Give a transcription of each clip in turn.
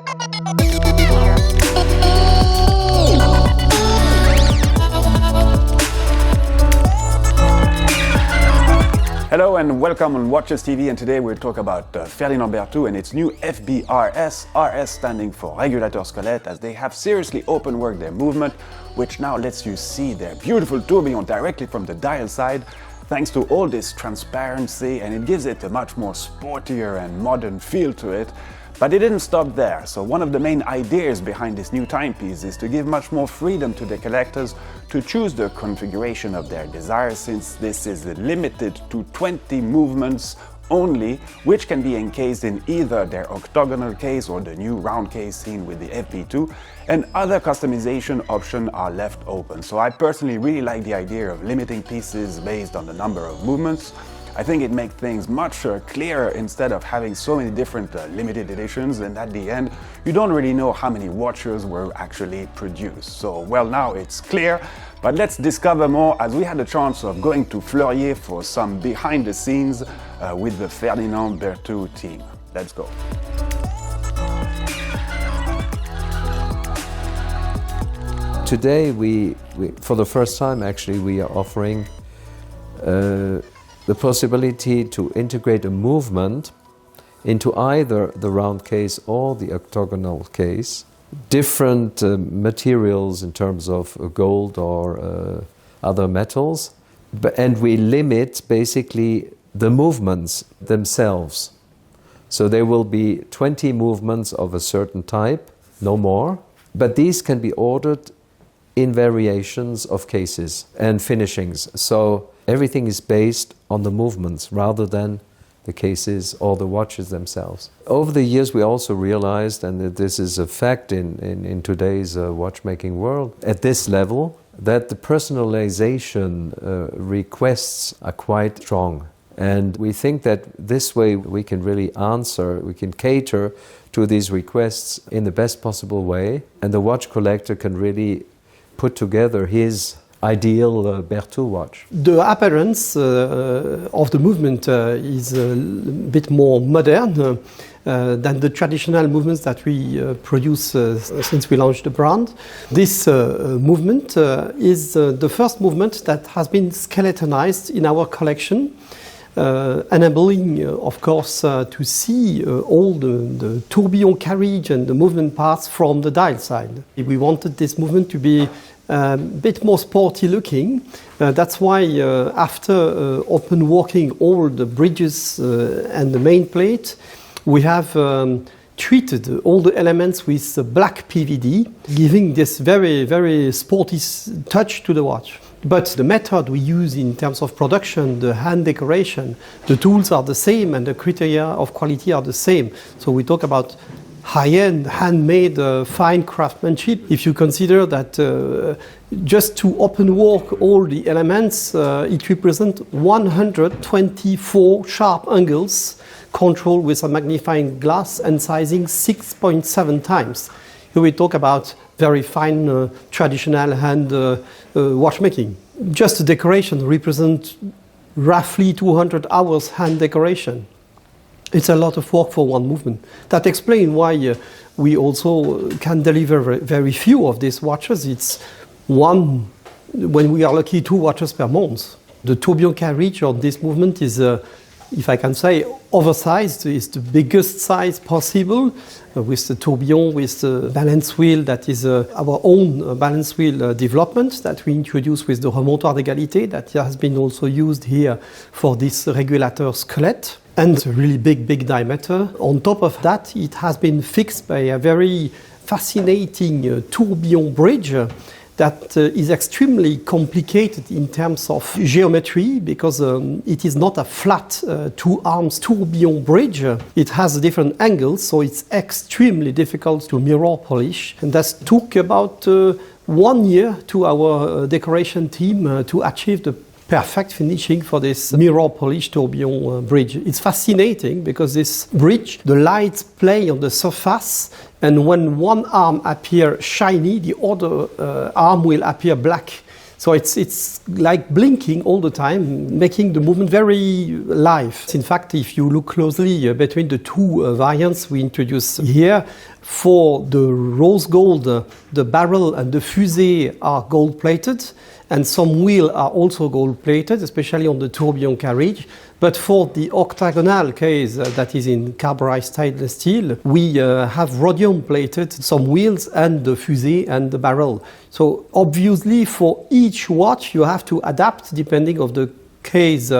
Hello and welcome on Watches TV, and today we'll talk about Ferdinand Berthoud and its new FBRS, RS standing for Regulateur Squelette, as they have seriously open worked their movement, which now lets you see their beautiful tourbillon directly from the dial side, thanks to all this transparency, and it gives it a much more sportier and modern feel to it. But it didn't stop there, so one of the main ideas behind this new timepiece is to give much more freedom to the collectors to choose the configuration of their desire, since this is limited to 20 movements only, which can be encased in either their octagonal case or the new round case seen with the FB2, and other customization options are left open. So I personally really like the idea of limiting pieces based on the number of movements. I think it makes things much clearer instead of having so many different limited editions, and at the end you don't really know how many watches were actually produced. So well, now it's clear, but let's discover more, as we had the chance of going to Fleurier for some behind the scenes with the Ferdinand Berthoud team. Let's go. Today we for the first time actually we are offering the possibility to integrate a movement into either the round case or the octagonal case. Different materials in terms of gold or other metals, and we limit basically the movements themselves. So there will be 20 movements of a certain type, no more, but these can be ordered in variations of cases and finishings. So everything is based on the movements rather than the cases or the watches themselves. Over the years we also realized, and that this is a fact in today's watchmaking world, at this level, that the personalization requests are quite strong. And we think that this way we can really answer, we can cater to these requests in the best possible way, and the watch collector can really put together his ideal Berthoud watch. The appearance of the movement is a bit more modern than the traditional movements that we produce since we launched the brand. This movement is the first movement that has been skeletonized in our collection, enabling, of course, to see all the tourbillon carriage and the movement parts from the dial side. We wanted this movement to be a bit more sporty looking. That's why after open working all the bridges and the main plate, we have treated all the elements with black PVD, giving this very, very sporty touch to the watch. But the method we use in terms of production, the hand decoration, the tools are the same and the criteria of quality are the same. So we talk about high-end, handmade, fine craftsmanship. If you consider that just to open work all the elements, it represents 124 sharp angles controlled with a magnifying glass and sizing 6.7 times. Here we talk about very fine traditional hand watchmaking. Just the decoration represents roughly 200 hours hand decoration. It's a lot of work for one movement. That explains why we also can deliver very few of these watches. It's one, when we are lucky, 2 watches per month. The tourbillon carriage on this movement is, if I can say, oversized. It's the biggest size possible, with the tourbillon, with the balance wheel that is our own balance wheel development that we introduced with the remontoir d'égalité that has been also used here for this Regulateur Squelette. And a really big diameter. On top of that, it has been fixed by a very fascinating tourbillon bridge that is extremely complicated in terms of geometry, because it is not a flat 2 arms tourbillon bridge. It has different angles, so it's extremely difficult to mirror polish. And that took about 1 year to our decoration team to achieve the perfect finishing for this mirror polish tourbillon bridge. It's fascinating because this bridge, the lights play on the surface, and when one arm appears shiny, the other arm will appear black. So it's like blinking all the time, making the movement very live. In fact, if you look closely between the two variants we introduced here, For the rose gold, the barrel and the fusée are gold plated, and some wheels are also gold plated, especially on the tourbillon carriage. But for the octagonal case that is in carburized stainless steel, we have rhodium plated some wheels and the fusée and the barrel. So obviously for each watch you have to adapt depending on the case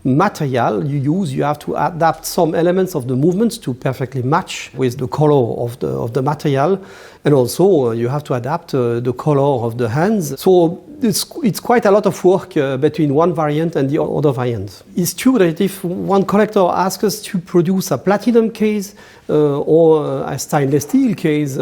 material you use. You have to adapt some elements of the movements to perfectly match with the color of the material, and also you have to adapt the color of the hands. So it's quite a lot of work between one variant and the other variant. It's true that if one collector asks us to produce a platinum case or a stainless steel case,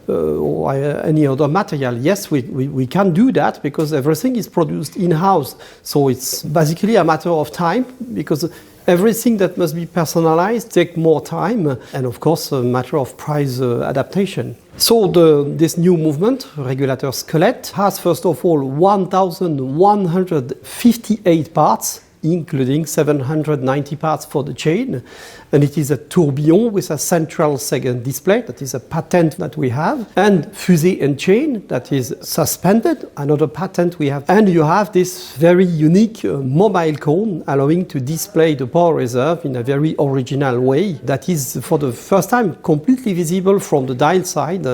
or any other material, yes, we can do that because everything is produced in-house. So it's basically a matter of time, because everything that must be personalized takes more time, and of course a matter of price adaptation. So this new movement, Regulateur Squelette, has first of all 1,158 parts, including 790 parts for the chain, and it is a tourbillon with a central second display. That is a patent that we have, and fusée and chain that is suspended, another patent we have, and you have this very unique mobile cone allowing to display the power reserve in a very original way that is for the first time completely visible from the dial side,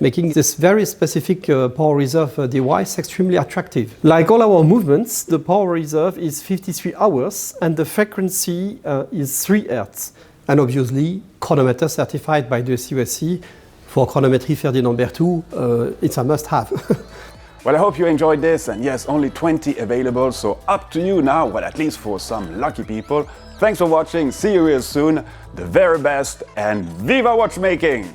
making this very specific power reserve device extremely attractive. Like all our movements, the power reserve is 53 hours and the frequency is 3 Hz. And obviously, chronometer certified by the CUSC for chronometry Ferdinand Berthoud, it's a must-have. Well, I hope you enjoyed this, and yes, only 20 available, so up to you now, well, at least for some lucky people. Thanks for watching, see you real soon, the very best, and Viva Watchmaking!